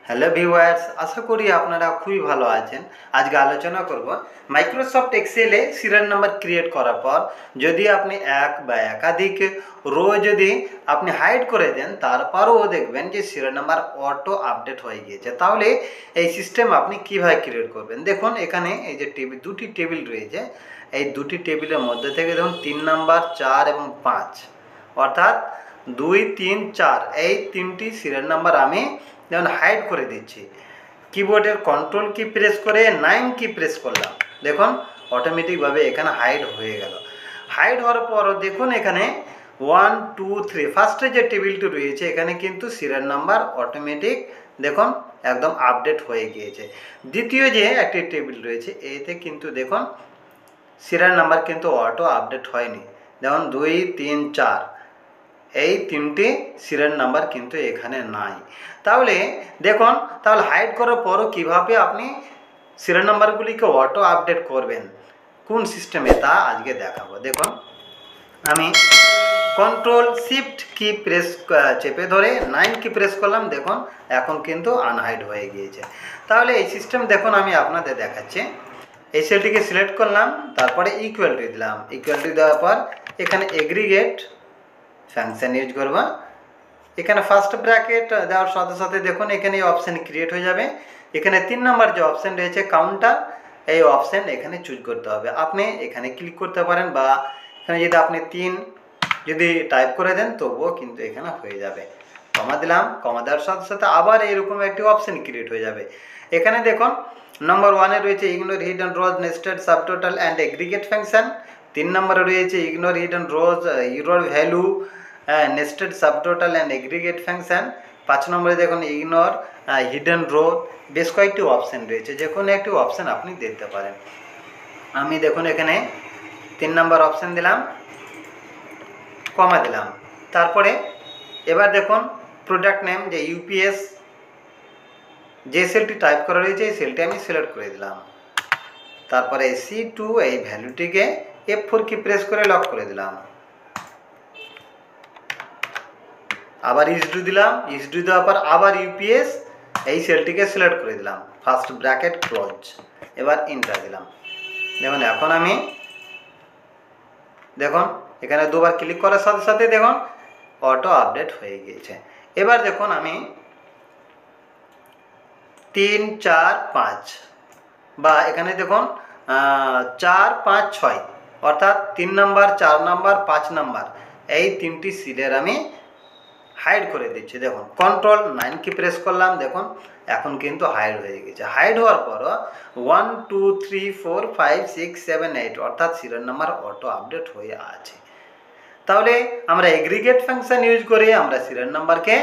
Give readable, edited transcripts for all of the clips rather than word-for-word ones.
Hello viewers, আশা করি আপনারা খুবই ভালো আছেন। আজকে আলোচনা করব মাইক্রোসফট এক্সেলে সিরিয়াল নাম্বার ক্রিয়েট করার পর যদি আপনি এক বা একাধিক রো যদি আপনি হাইড করে দেন, তারপরও দেখবেন যে সিরিয়াল নাম্বার অটো আপডেট হয়ে গিয়েছে। তাহলে এই সিস্টেম আপনি কিভাবে ক্রিয়েট করবেন? দেখুন, এখানে এই যে দুটি টেবিল রয়েছে, এই দুটি টেবিলের মধ্যে থেকে দেখুন 3 নাম্বার, 4 এবং 5, অর্থাৎ 2, 3, 4 এই তিনটি সিরিয়াল নাম্বার আমি যেমন হাইড করে দিচ্ছি। কিবোর্ডের কন্ট্রোল কি প্রেস করে 9 কি প্রেস করলাম, দেখুন অটোমেটিকভাবে এখানে হাইড হয়ে গেল। হাইড হওয়ার পর দেখুন এখানে 1, 2, 3 ফার্স্টে যে টেবিলটি রয়েছে এখানে কিন্তু সিরিয়াল নাম্বার অটোমেটিক দেখুন একদম আপডেট হয়ে গিয়েছে। দ্বিতীয় যে একটি টেবিল রয়েছে এতে কিন্তু দেখুন সিরিয়াল নাম্বার কিন্তু অটো আপডেট হয়নি। যেমন 2, 3, 4 এই তিনটি সিরিয়াল নাম্বার কিন্তু এখানে নাই। তাহলে দেখুন, তাহলে হাইড করার পরও কীভাবে আপনি সিরিয়াল নাম্বারগুলিকে অটো আপডেট করবেন, কোন সিস্টেমে, তা আজকে দেখাবো। দেখুন, আমি কন্ট্রোল শিফট কি প্রেস চেপে ধরে 9 কি প্রেস করলাম, দেখুন এখন কিন্তু আনহাইড হয়ে গিয়েছে। তাহলে এই সিস্টেম দেখুন আমি আপনাদের দেখাচ্ছি। এই সেলটিকে সিলেক্ট করলাম, তারপরে ইকুয়ালটি দিলাম। ইকুয়ালটি দেওয়ার পর এখানে এগ্রিগেট ফাংশন ইউজ করবা। এখানে ফার্স্ট ব্র্যাকেট দেওয়ার সাথে সাথে দেখুন এখানে এই অপশান ক্রিয়েট হয়ে যাবে। এখানে 3 নম্বর যে অপশান রয়েছে কাউন্টার, এই অপশান এখানে চুজ করতে হবে। আপনি এখানে ক্লিক করতে পারেন, বা এখানে যদি আপনি 3 যদি টাইপ করে দেন তবুও কিন্তু এখানে হয়ে যাবে। কমা দিলাম, কমা দেওয়ার সাথে সাথে আবার এরকম একটি অপশান ক্রিয়েট হয়ে যাবে। এখানে দেখুন নম্বর 1-এ রয়েছে ignore hidden rose nested subtotal and aggregate function. 3 নম্বরে রয়েছে ignore hidden rose error value nested subtotal and aggregate function. 5 নম্বরে দেখুন ইগনোর হিডেন রো। বেশ কয়েকটি অপশান রয়েছে, যে কোনো একটি অপশান আপনি দিতে পারেন। আমি দেখুন এখানে 3 নম্বর অপশান দিলাম, কমা দিলাম। তারপরে এবার দেখুন প্রোডাক্ট নেম যে ইউপিএস যে সেলটি টাইপ করা রয়েছে এই সেলটি আমি সিলেক্ট করে দিলাম। তারপরে C2 এই ভ্যালুটিকে F4 কি প্রেস করে লক করে দিলাম। আবার ইসডু দিলাম, ইসডু দেওয়ার পর আবার ইউপিএস এই সেলটিকে সিলেক্ট করে দিলাম, ফার্স্ট ব্র্যাকেট ক্লোজ। এবার এন্টার দিলাম। দেখুন এখন আমি দেখুন এখানে দুবার ক্লিক করার সাথে সাথে দেখুন অটো আপডেট হয়ে গিয়েছে। এবার দেখুন আমি 3, 4, 5 বা এখানে দেখুন 4, 5, 6 অর্থাৎ 3 নাম্বার, 4 নাম্বার, 5 নাম্বার এই তিনটি সিলের আমি হাইড করে দিচ্ছি। দেখুন কন্ট্রোল 9 কি প্রেস করলাম, দেখুন এখন কিন্তু হাইড হয়ে গেছে। হাইড হওয়ার পর 1, 2, 3, 4, 5, 6, 7, 8 অর্থাৎ সিরিয়াল নাম্বার অটো আপডেট হয়ে আছে। তাহলে আমরা এগ্রিগেট ফাংশন ইউজ করে আমরা সিরিয়াল নাম্বারকে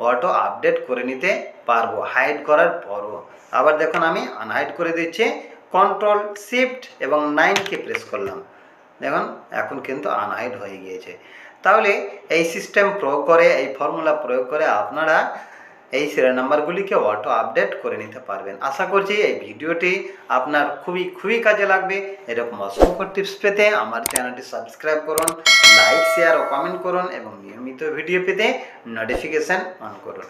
অটো আপডেট করে নিতে পারবো হাইড করার পরও। আবার দেখুন আমি আনহাইড করে দিচ্ছি, কন্ট্রোল শিফট এবং 9 কি প্রেস করলাম, দেখুন এখন কিন্তু আনহাইড হয়ে গিয়েছে। তাহলে এই সিস্টেম প্রয়োগ করে, এই ফর্মুলা প্রয়োগ করে আপনারা এই সিরিয়াল নাম্বারগুলিকে অটো আপডেট করে নিতে পারবেন। আশা করছি এই ভিডিওটি আপনার খুবই কাজে লাগবে। এরকম অসংখ্য টিপস পেতে আমার চ্যানেলটি সাবস্ক্রাইব করুন, লাইক, শেয়ার ও কমেন্ট করুন এবং নিয়মিত ভিডিও পেতে নোটিফিকেশান অন করুন।